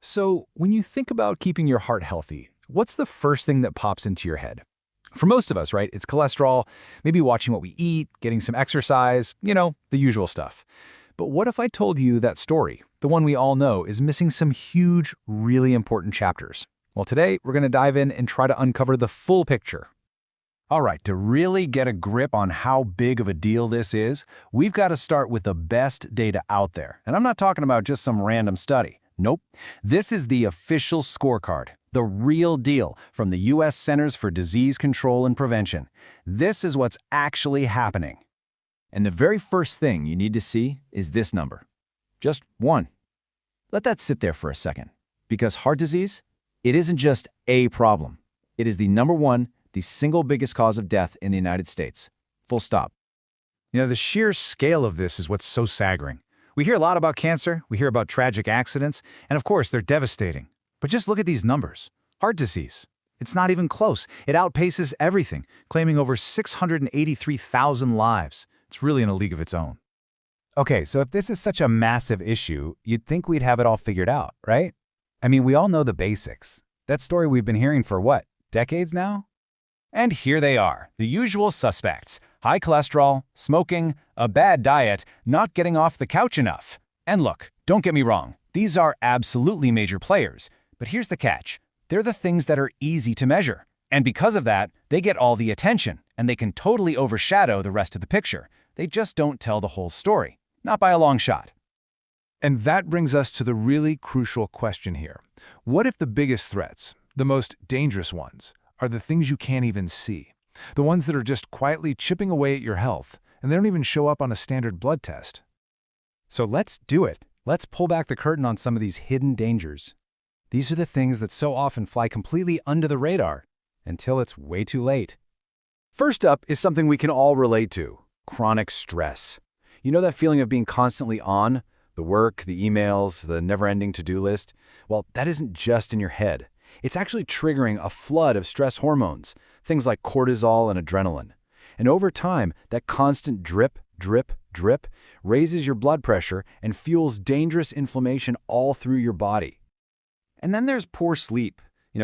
So, when you think about keeping your heart healthy, what's the first thing that pops into your head? For most of us, right, it's cholesterol, maybe watching what we eat, getting some exercise, the usual stuff. But what if I told you that story, the one we all know, is missing some huge, really important chapters? Well, today we're going to dive in and try to uncover the full picture. All right, to really get a grip on how big of a deal this is, we've got to start with the best data out there. And I'm not talking about just some random study. Nope. This is the official scorecard, the real deal from the U.S. Centers for Disease Control and Prevention. This is what's actually happening. And the very first thing you need to see is this number. Just one. Let that sit there for a second. Because heart disease, it isn't just a problem. It is the single biggest cause of death in the United States. Full stop. The sheer scale of this is what's so staggering. We hear a lot about cancer, we hear about tragic accidents, and of course, they're devastating. But just look at these numbers. Heart disease. It's not even close. It outpaces everything, claiming over 683,000 lives. It's really in a league of its own. Okay, so if this is such a massive issue, you'd think we'd have it all figured out, right? I mean, we all know the basics. That story we've been hearing for what, decades now? And here they are, the usual suspects. High cholesterol, smoking, a bad diet, not getting off the couch enough. And look, don't get me wrong, these are absolutely major players. But here's the catch. They're the things that are easy to measure. And because of that, they get all the attention, and they can totally overshadow the rest of the picture. They just don't tell the whole story. Not by a long shot. And that brings us to the really crucial question here. What if the biggest threats, the most dangerous ones, are the things you can't even see? The ones that are just quietly chipping away at your health, and they don't even show up on a standard blood test. So let's do it. Let's pull back the curtain on some of these hidden dangers. These are the things that so often fly completely under the radar, until it's way too late. First up is something we can all relate to: chronic stress. You know that feeling of being constantly on? The work, the emails, the never-ending to-do list? Well, that isn't just in your head. It's actually triggering a flood of stress hormones, things like cortisol and adrenaline. And over time, that constant drip, drip, drip raises your blood pressure and fuels dangerous inflammation all through your body. And then there's poor sleep.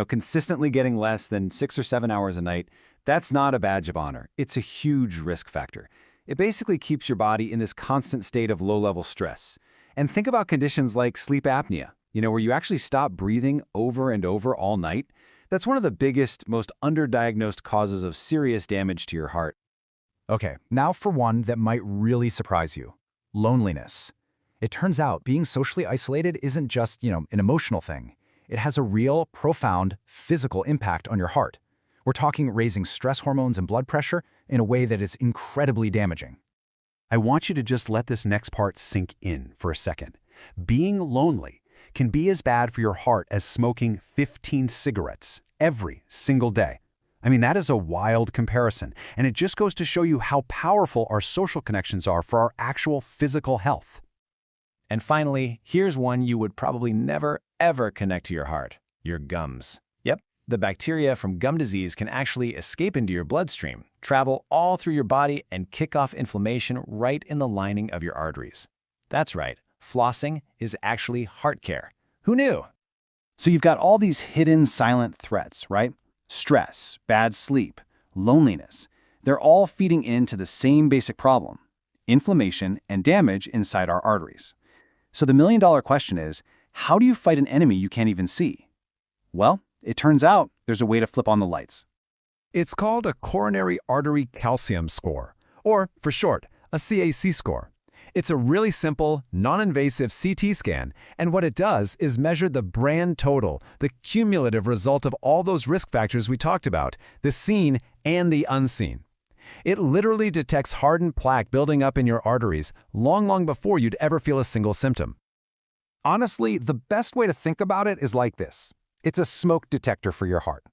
Consistently getting less than 6 or 7 hours a night, that's not a badge of honor. It's a huge risk factor. It basically keeps your body in this constant state of low-level stress. And think about conditions like sleep apnea, where you actually stop breathing over and over all night. That's one of the biggest, most underdiagnosed causes of serious damage to your heart. Okay, now for one that might really surprise you: loneliness. It turns out being socially isolated isn't just, an emotional thing. It has a real, profound, physical impact on your heart. We're talking raising stress hormones and blood pressure in a way that is incredibly damaging. I want you to just let this next part sink in for a second. Being lonely can be as bad for your heart as smoking 15 cigarettes every single day. I mean, that is a wild comparison, and it just goes to show you how powerful our social connections are for our actual physical health. And finally, here's one you would probably never, ever connect to your heart: your gums. Yep, the bacteria from gum disease can actually escape into your bloodstream, travel all through your body, and kick off inflammation right in the lining of your arteries. That's right, flossing is actually heart care. Who knew? So you've got all these hidden silent threats, right? Stress, bad sleep, loneliness. They're all feeding into the same basic problem: inflammation and damage inside our arteries. So the million-dollar question is, how do you fight an enemy you can't even see? Well, it turns out there's a way to flip on the lights. It's called a coronary artery calcium score, or for short, a CAC score. It's a really simple, non-invasive CT scan, and what it does is measure the grand total, the cumulative result of all those risk factors we talked about, the seen and the unseen. It literally detects hardened plaque building up in your arteries long before you'd ever feel a single symptom. Honestly, the best way to think about it is like this. It's a smoke detector for your heart.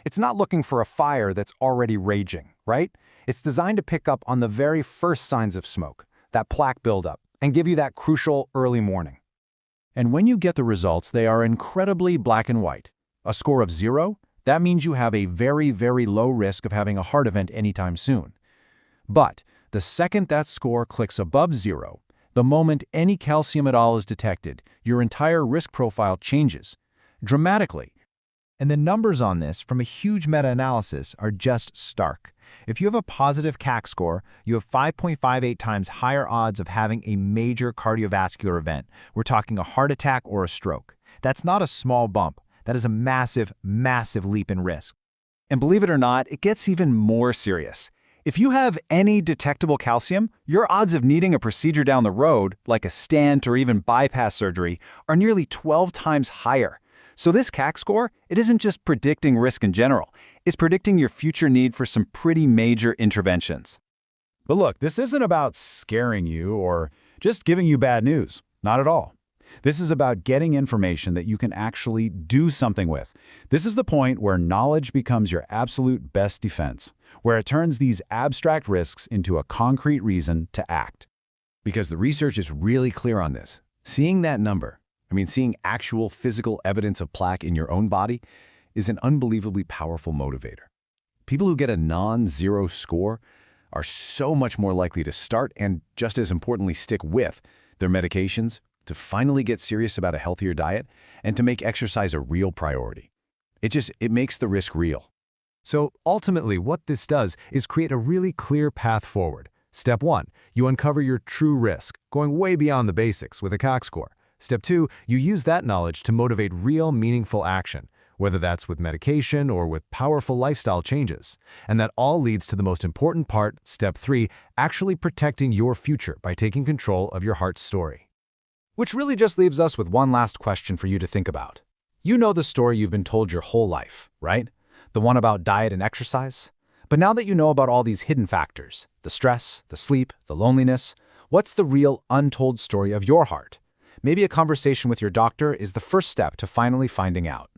It's not looking for a fire that's already raging, right? It's designed to pick up on the very first signs of smoke, that plaque buildup, and give you that crucial early warning. And when you get the results, they are incredibly black and white. A score of 0, that means you have a very, very low risk of having a heart event anytime soon. But the second that score clicks above 0, the moment any calcium at all is detected, your entire risk profile changes. dramatically. And the numbers on this from a huge meta-analysis are just stark. If you have a positive CAC score, you have 5.58 times higher odds of having a major cardiovascular event. We're talking a heart attack or a stroke. That's not a small bump. That is a massive, massive leap in risk. And believe it or not, it gets even more serious. If you have any detectable calcium, your odds of needing a procedure down the road, like a stent or even bypass surgery, are nearly 12 times higher. So this CAC score, it isn't just predicting risk in general. It's predicting your future need for some pretty major interventions. But look, this isn't about scaring you or just giving you bad news. Not at all. This is about getting information that you can actually do something with. This is the point where knowledge becomes your absolute best defense, where it turns these abstract risks into a concrete reason to act. Because the research is really clear on this. Seeing that number, seeing actual physical evidence of plaque in your own body, is an unbelievably powerful motivator. People who get a non-zero score are so much more likely to start and, just as importantly, stick with their medications, to finally get serious about a healthier diet, and to make exercise a real priority. It makes the risk real. So ultimately, what this does is create a really clear path forward. Step 1, you uncover your true risk, going way beyond the basics with a CAC score. Step 2, you use that knowledge to motivate real, meaningful action, whether that's with medication or with powerful lifestyle changes. And that all leads to the most important part, Step 3, actually protecting your future by taking control of your heart's story. Which really just leaves us with one last question for you to think about. You know the story you've been told your whole life, right? The one about diet and exercise? But now that you know about all these hidden factors, the stress, the sleep, the loneliness, what's the real untold story of your heart? Maybe a conversation with your doctor is the first step to finally finding out.